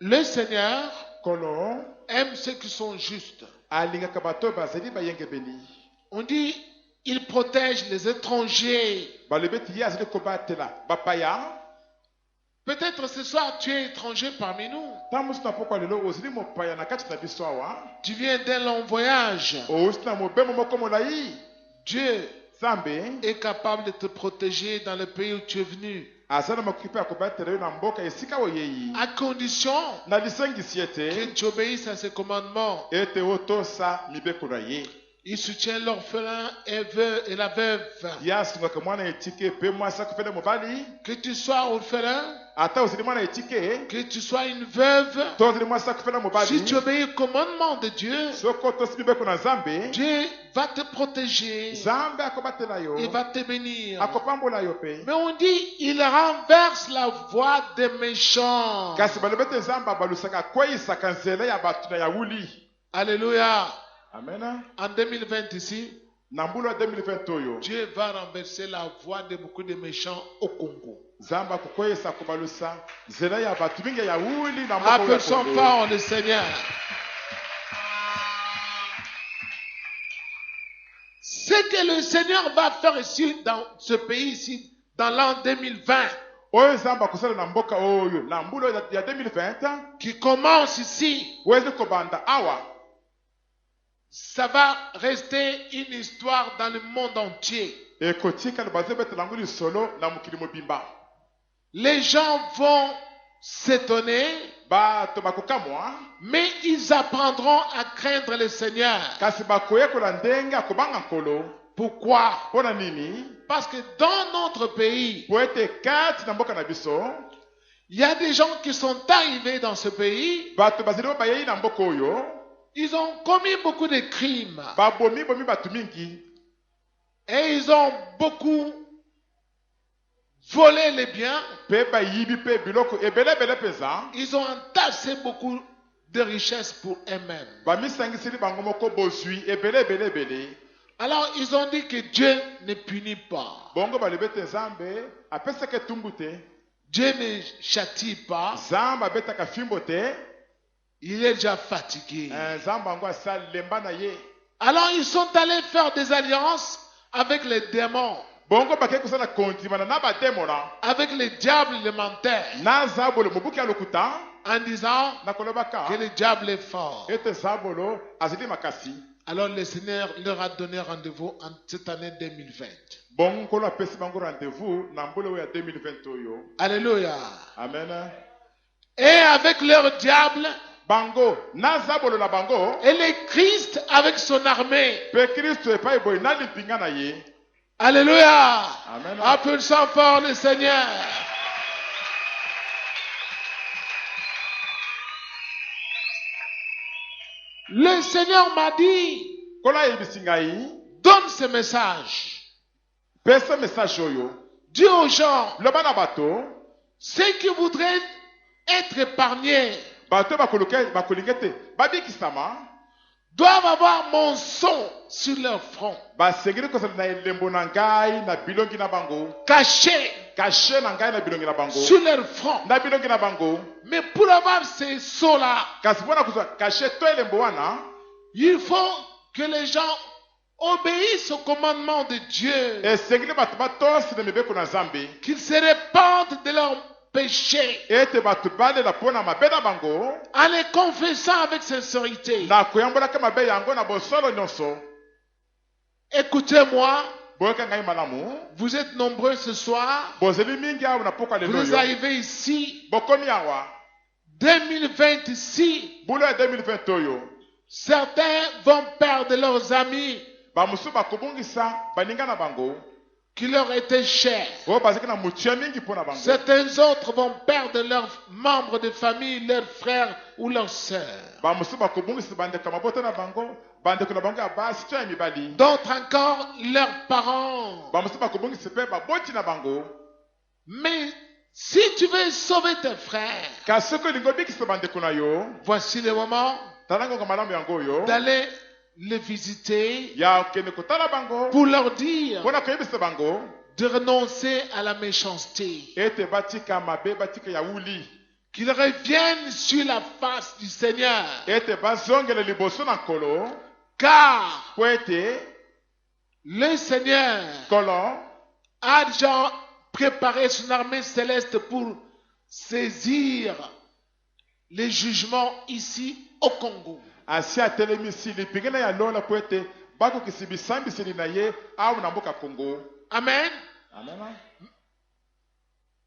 Le Seigneur Kolo aime ceux qui sont justes. alingaka bato bazali bayengebeli. On dit, il protège les étrangers. Balobeti ye azali kobatela bapaya. Peut-être ce soir, tu es étranger parmi nous. Tamusi na pokwa lelo ozali mopaya na kati na biso awa. Tu viens d'un long voyage. Ozali na mobembo moko molai. Dieu Zambe est capable de te protéger dans le pays où tu es venu. azali makipe ya kobatela yo na mboka esika oyei. À condition Na lisengisi que ete tu obéisses à ses commandements. ete otosa mibeko na ye. Il soutient l'orphelin et la veuve. Ye asungaka mwana etike pe mwasi akufele mobali. Que tu sois orphelin, Ata ozali mwana etike que tu sois une veuve, to ozali mwasi akufele mobali. si tu obéis au commandement de Dieu, Soko otosi mibeko na Nzambe, Dieu va te protéger. Nzambe akobatela yo. Il va te bénir. Akopambola yo pe. Mais on dit, il renverse la voie des méchants. Kasi balobete Nzambe abalusaka kweyisaka nzela ya bato na ya wuli. Alléluia. Amen. En 2020 ici, Na mbula 2020 oyo, Dieu va renverser la voie de beaucoup de méchants au Congo. Nzambe akokweyisa kobalusa nzela ya bato mingi ya wuli na mboka Appelle son Congo. fort le Seigneur. Ce que le Seigneur va faire ici, dans ce pays ici, dans l'an 2020, Oyo Nzambe akosala na mboka oyo, na mbula ya 2020, qui commence ici, wezi kobanda awa. ça va rester une histoire dans le monde entier. Ekotika na bazebetela nguli solo na mukili mobimba. Les gens vont s'étonner, Bato bakokamwa, mais ils apprendront à craindre le Seigneur. kasi bakoyekola ndenge akobanga nkolo. Pourquoi? Pona nini? Parce que dans notre pays, Po ete kati na mboka na biso, il y a des gens qui sont arrivés dans ce pays, bato bazali bayei na mboka oyo, ils ont commis beaucoup de crimes babomi bato mingi, et ils ont beaucoup volé les biens, pe bayibi pe biloko ebele peza, ils ont entassé beaucoup de richesses pour eux-mêmes. bamisangiseli bango moko bozwi ebele. Alors ils ont dit que Dieu ne punit pas, Bongo balobete Nzambe apesaka etumbu te, Dieu ne châtie pas, Nzambe abetaka fimbo te, il est déjà fatigué. Nzambe ango asalemba na ye. Alors ils sont allés faire des alliances avec les démons, Bongo bakei kosala kondimana na bademona, avec les diables élémentaires, na zabolo mobuki ya lokuta, en disant na kolobaka que le diable est fort. ete zabolo azali makasi. Alors le Seigneur leur a donné rendez-vous en cette année 2020. Bongo nkolo apesi bango rendez-vous na mbula oyo ya 2020 oyo. Alléluia. Amen. Et avec leur diable, Bango na zabolo na bango, et le Christ avec son armée. pe Kristo epai boye na limpinga na ye. Alléluia. Amen. Appelle ça fort le Seigneur. Le Seigneur m'a dit, Kola yebisi ngai, donne ce message. pesa message oyo. Dis aux gens, Loba na bato, ceux qui voudraient être épargnés bato bakolinga te babikisama, doivent avoir mon son sur leur front, basengeli kozala na elembo na ngai na bilongi na bango, caché kashe na ngai na bilongi na bango, sur leur front. na bilongi na bango. Mais pour avoir ces sons-là, Kasi mpona kozwa kashe to elembo wana, il faut que les gens obéissent au commandement de Dieu, esengeli bato batosi na mibeko na Nzambe, qu'ils se répandent de leurs péchés ete bato balela mpona mabe na bango, en les confessant avec sincérité. na koyambolaka mabe yango na bosolo nyonso. Écoutez-moi, Boyoka ngai malamu, vous êtes nombreux ce soir, bozeli mingi awa na pokwa lelo vous oyo. arrivez ici, Bokomi awa, 2020 ici, mbula ya 2020 oyo, certains vont perdre leurs amis bamosusu bakobungisa baninga na bango, qui leur étaient chers. oyo bazalaki na motia mingi mpona bango. Certains autres vont perdre leurs membres de famille, leurs frères ou leurs sœurs. Bamosusu bakobungisa bandeko ya mabota na bango, bandeko na bango ya basi to ya mibali. D'autres encore, leurs parents. Bamosusu bakobungisa mpe baboti na bango. Mais si tu veux sauver tes frères, Kasi soki olingi obikisa bandeko na yo, voici le moment tala ngonga malamu yango oyo, d'aller les visiter ya okende kotala bango, pour leur dire mpona koyebisa bango, de renoncer à la méchanceté, ete batika mabe, batika ya wuli. qu'ils reviennent sur la face du Seigneur. ete bazongela liboso na nkolo Car po ete le Seigneur nkolo a déjà préparé son armée céleste pour saisir les jugements ici au Congo. asi atelemisi lipingi na ya lola po ete bakokisi bisambiseli na ye awa na mboka Congo. Amen. Amen.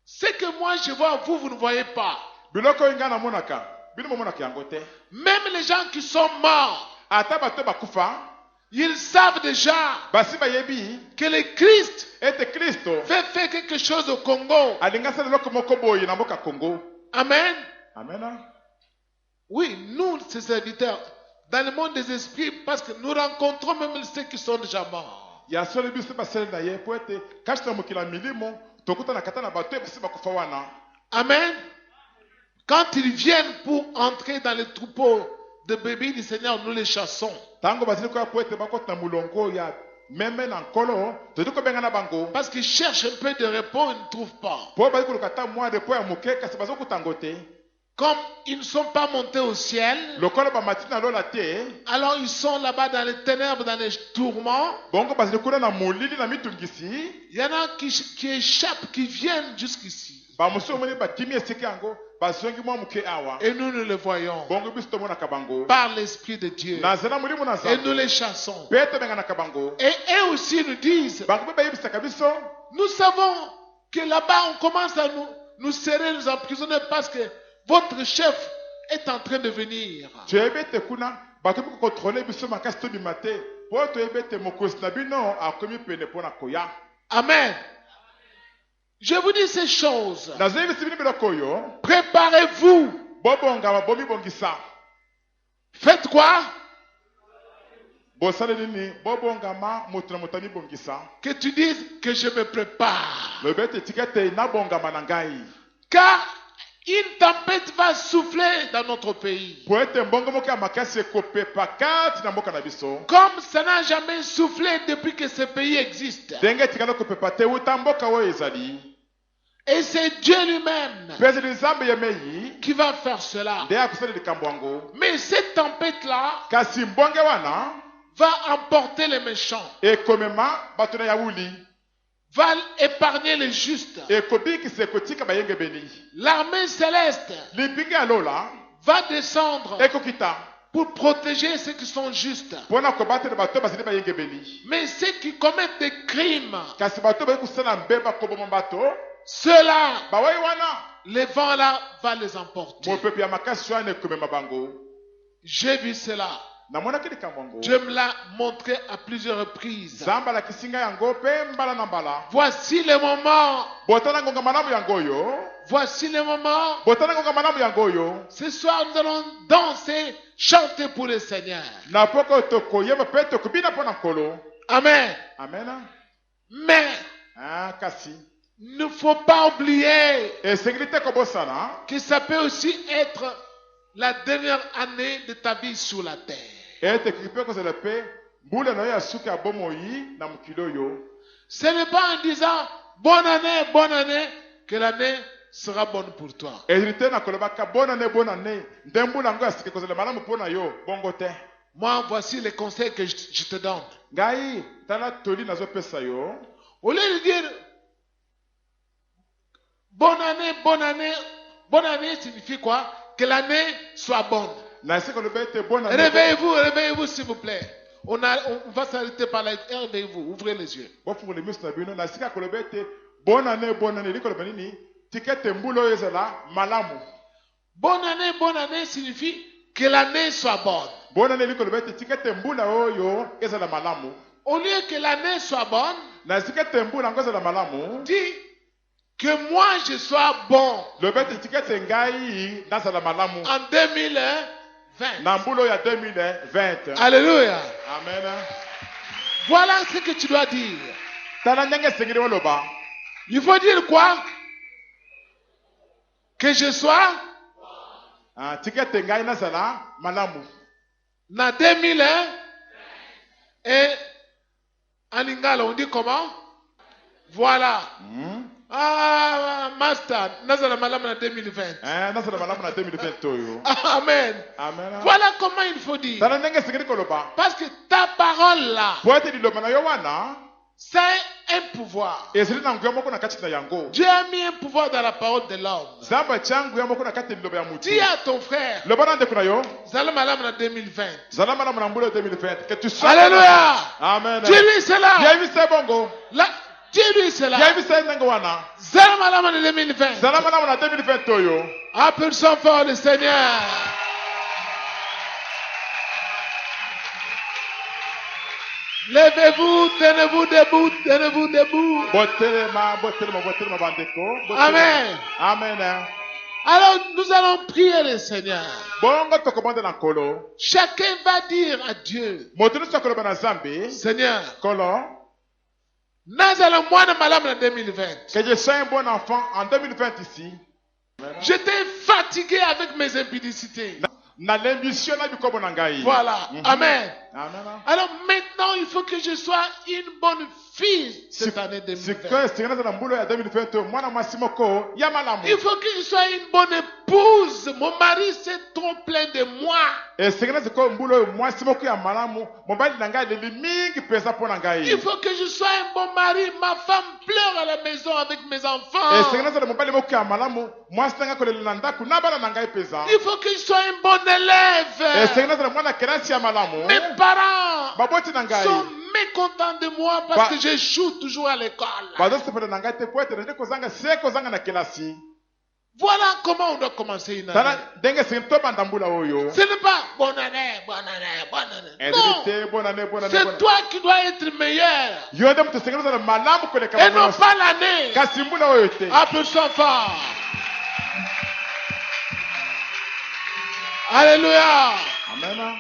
Ce que moi je vois, vous ne voyez pas. biloko oyo ngai namonaka bino momonaka yango te. Même les gens qui sont morts, ata bato bakufa ils savent déjà basi bayebi que le Christ ete kristo veut faire quelque chose au Congo. alingi asala eloko moko boye na mboka Congo. Amen. Amen. Oui, nous, ces serviteurs, dans le monde des esprits, parce que nous rencontrons même ceux qui sont déjà morts. ya solo biso basele na ye po ete kasi na mokili ya milimo tokutana kata na bato basi bakufa wana. Amen. Quand ils viennent pour entrer dans les troupeaux de bébés du Seigneur, nous les chassons. Tango bazili koya po ete bakota na mulongo ya meme na nkolo tozali kobenga na bango Parce qu'ils cherchent un peu de repos, ils ne trouvent pas. po bazali koluka ta mwa repo ya moke kasi bazokuta yango te. Comme ils ne sont pas montés au ciel, lokolo bamati na lola te alors ils sont là-bas dans les ténèbres, dans les tourments. bongo bazali kuna na molili na mitungisi Il y en a qui échappent, qui viennent jusqu'ici. bamosusu omoni bakimi esika yango bazongi mwa moke awa Et nous le voyons bongo biso tomonaka bango par l'Esprit de Dieu. nazala molimo na Et nous nzambe les chassons. mpe tobenganaka bango Et eux aussi nous disent, bango mpe bayebisaka biso nous savons que là-bas on commence à nous serrer, nous emprisonner parce que votre chef est en train de venir. toyebi ete kuna bato mpe kokontrole biso makasi tobima te po toyebi ete mokonzi na bino akomi pene mpo na koya. Amen. Je vous dis ces choses. nazoyebisi bino biloko oyo Préparez-vous. bobongama bomibongisa. Faites quoi? bosala nini bobongama moto na moto amibongisa. Que tu dises que je me prépare. lobi ete tika ete nabongama na ngai Car une tempête va souffler dans notre pays. po ete mbongo moko ya makasi ekopepa kati na mboka na biso Comme ça n'a jamais soufflé depuis que ce pays existe. ndenge etikala kopepa te wuta mboka oyo ezali. Et c'est Dieu lui-même mpe ezali nzambe yemei qui va faire cela. nde akosala likambo yango. Mais cette tempête-là kasi mbonge wana va emporter les méchants, ekomema bato na yawuli va épargner les justes. ekobikisa ekotika bayengebeni. L'armée céleste lipingi ya lola va descendre ekokita pour protéger ceux qui sont justes. mpo na kobatela bato oyo bazali bayengebeni. Mais ceux qui commettent des crimes, kasi bato oyo bazali kosala mbeba koboma bato ceux-là, bawai wana le vent là va les emporter. mopepe ya makasi wana ekomema bango. J'ai vu cela. namonaki likambo yango. Dieu me l'a montré à plusieurs reprises. nzambe alakisi ngai yango mpe mbala na mbala. Voici le moment. botala ngonga malamu yango oyo. Voici le moment. botala ngonga malamu yango oyo. Ce soir, nous allons danser, chanter pour le Seigneur. na poko tokoyeba mpe tokobina mpo na nkolo. Amen. amen. Mais kasi il ne faut pas oublier esengeli te kobosana que ça peut aussi être la dernière année de ta vie sur la terre. ete kipe kozala mpe mbula na yo ya suka ya bomoi na mokili oyo. Ce n'est pas en disant bonne année, que l'année sera bonne pour toi. ezali te na kolobaka bonane nde mbula yango ya sika ekozala malamu mpo na yo bongo te. Moi, voici les conseils que je te donne. ngai tala toli nazopesa yo. Au lieu de dire bonne année signifie quoi? Que l'année soit bonne. na esika koloba ete bonane Réveillez-vous s'il vous plaît. On va s'arrêter par là. Réveillez-vous, ouvrez les yeux. bofungula miso na bino na esika koloba ete bonane eli koloba nini tika ete mbula oyo ezala malamu. Bonne année signifie que l'année soit bonne. bonane eli koloba ete tika ete mbula oyo ezala malamu. Au lieu que l'année soit bonne, na esika ete mbula yango ezala malamu dis que moi je sois bon loba ete tika ete ngai nazala malamu en 2020. na mbula oyo ya 2020. Alléluia. amen. Voilà ce que tu dois dire. tala ndenge esengeli oloba. Il faut dire quoi? Que je sois tika ete ngai nazala malamu na 2001. Et en lingala, on dit comment? Voilà. Ah, Master, Nazara Malam en 2020. Nazala malamu na 2020 oyo. Amen. Amen. Voilà comment il faut dire. Tala ndenge sengeli koloba. Parce que ta parole là, Po ete liloba na yo wana c'est un pouvoir. ezali na nguya moko na kati na yango. Dieu a mis un pouvoir dans la parole de l'homme. Zamba tia nguya moko na kati ya liloba ya mutu. Dis à ton frère, Loba na ndeko na yo. Zala Malam en 2020. Zala malamu na mbula 2020. Que tu sois. Alléluia. Amen. Dis-lui cela. Yaibisa bongo. Là, dis-lui cela. Yaibisa ndenge wana. Zala Malam en 2020. Zala malamu na 2020 oyo. Applaudissons fort le Seigneur. Levez-vous, tenez-vous debout, tenez-vous debout. Botelema bandeko. Botelema. Amen. Amen. Alors nous allons prier le Seigneur. Bongo tokobonde na nkolo. Chacun va dire à Dieu, Moto nyonso akoloba na Nzambe. Seigneur, Kolo. nazala mwana malamu en 2020. Que je sois un bon enfant en 2020 ici. J'étais fatigué avec mes impudicités. Na l'ambition na bikobo na ngai. Voilà. Amen. Amen. Alors maintenant, il faut que je sois une bonne fille cette année 2020. Sikana na mbulo ya 2020 mwana mwasi moko ya malamu. Il faut que je sois une bonne épouse. Mon mari s'est trop plaint de moi. Et sikana ziko mbulo mwasi moko ya malamu mobali na ngai leli mingi pesa po na ngai. Il faut que je sois un bon mari. Ma femme pleure à la maison avec mes Et enfants. sikana za mobali moko ya malamu mwasi na ngai kolela na ndaku na bana na ngai pesa. Il faut que je sois un bon Et élève. sikana za mwana kelasi ya malamu. Mes parents Baboti na ngai. sont mécontents de moi parce que j'échoue toujours à l'école. Bazo sepela na ngai te po ete ndeko zanga seko zanga na kelasi. Voilà comment on doit commencer une Tala année. ndenge singi to banda mbula oyo. Ce n'est pas bonne année, bonne année, bonne année. Non, Ezite bonne année. c'est toi qui dois être meilleur Yo nde mutu sengelo za malamu koleka et non bana. pas l'année. Kasi mbula oyo te. Applaudissons fort. Alléluia. Amen.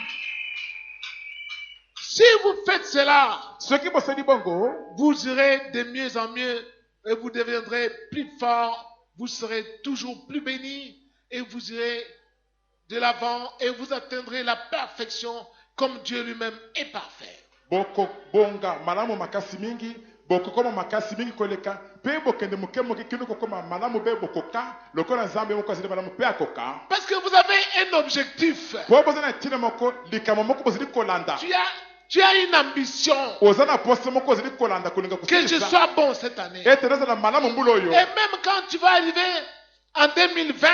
Si vous faites cela, Soki bosali bongo, vous irez de mieux en mieux et vous deviendrez plus fort. Vous serez toujours plus bénis et vous irez de l'avant et vous atteindrez la perfection comme Dieu lui-même est parfait. boko bonga malamu makasi mingi, boko koma makasi mingi koleka, pe bokende muke moke kino kokoma malamu be bokoka, lokola Nzambe moko azali malamu pe akoka. Parce que vous avez un objectif. Po bozana tina moko likama moko bozali kolanda. Tu as une ambition Ozana poste moko bozali kolanda kolinga que je kusilisa. sois bon cette année. Et tereza na malamu mbulo Et yo. même quand tu vas arriver en 2020,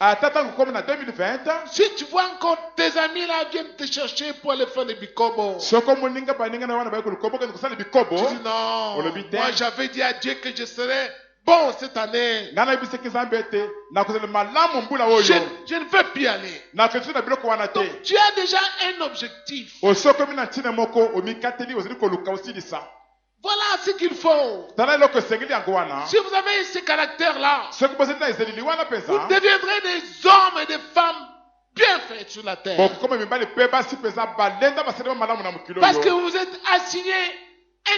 Atata ngokoma na 2020. si tu vois encore tes amis là viennent te chercher pour aller faire le bikobo, Soko moninga baninga na wana ba kulukobo ke kusala bikobo. tu dis non, Olobite. moi j'avais dit à Dieu que je serais bon cette année. Ngana biseki Nzambe ete na kozala malamu mbula Je, oyo. je ne veux plus aller. Na ketu na biloko wana te. Donc tu as déjà un objectif. Osokomi na ntina moko omikateli ozali koluka osilisa. Voilà ce qu'il faut. Tala eloko esengeli yango wana. Si vous avez ce caractère-là, Soki bozali na ezaleli wana vous mpenza. deviendrez des hommes et des femmes bien faits sur la terre. Bokokoma mibali mpe basi mpenza balenda basalema malamu na mokili Parce que oyo. vous êtes assigné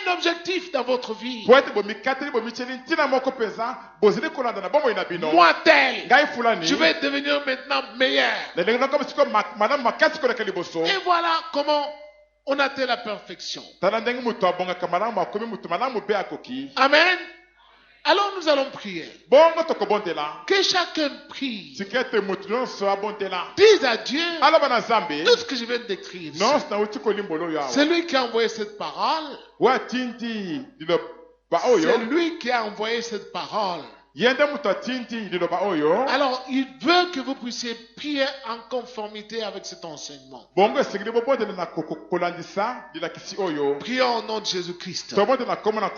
un objectif dans votre vie. Po ete bomikateli bomityeli ntina moko mpenza bozali kolanda na bomoi na bino. Moi tel, Ngai fulani. je vais devenir maintenant meilleur. Na ndenge nakomi sikoyo malamu makasi koleka liboso. Et voilà comment on atteint la perfection. Tala ndenge mutu abongaka malamu akomi mutu malamu mpe akoki. Amen. Alors nous allons prier. Bongo tokobondela. Que chacun prie. Sika ete mutu nyonso abondela. Dis à Dieu Aloba na Nzambe. tout ce que je viens de décrire. Nyonso nauti kolimbolo oyo awa. C'est lui qui a envoyé cette parole. Watindi liloba C'est oyo. lui qui a envoyé cette parole. Yende mutu atindi liloba oyo. Alors, il veut que vous puissiez prier en conformité avec cet enseignement. Bongo esengeli bobondela na kolandisa lilakisi oyo. Prions au nom de Jésus-Christ. Tobondela komona